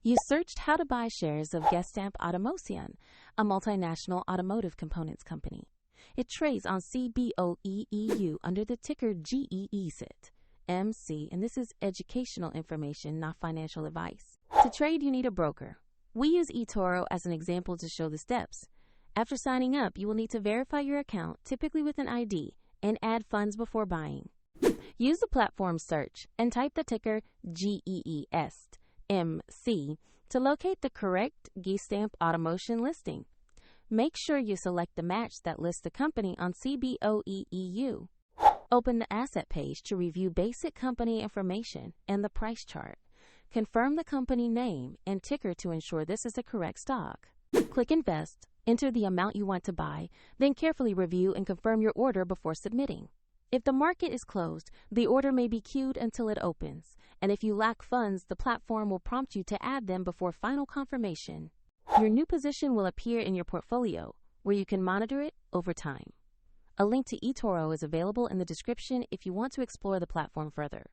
You searched how to buy shares of Gestamp Automocion, a multinational automotive components company. It trades on CBOE EU under the ticker GEST.MC, and this is educational information, not financial advice. To trade, you need a broker. We use eToro as an example to show the steps. After signing up, you will need to verify your account, typically with an ID, and add funds before buying. Use the platform search and type the ticker GEST.MC to locate the correct Gestamp Automocion listing. Make sure you select the match that lists the company on CBOE EU. Open the asset page to review basic company information and the price chart. Confirm the company name and ticker to ensure this is the correct stock. Click Invest, enter the amount you want to buy, then carefully review and confirm your order before submitting. If the market is closed, the order may be queued until it opens, and if you lack funds, the platform will prompt you to add them before final confirmation. Your new position will appear in your portfolio, where you can monitor it over time. A link to eToro is available in the description if you want to explore the platform further.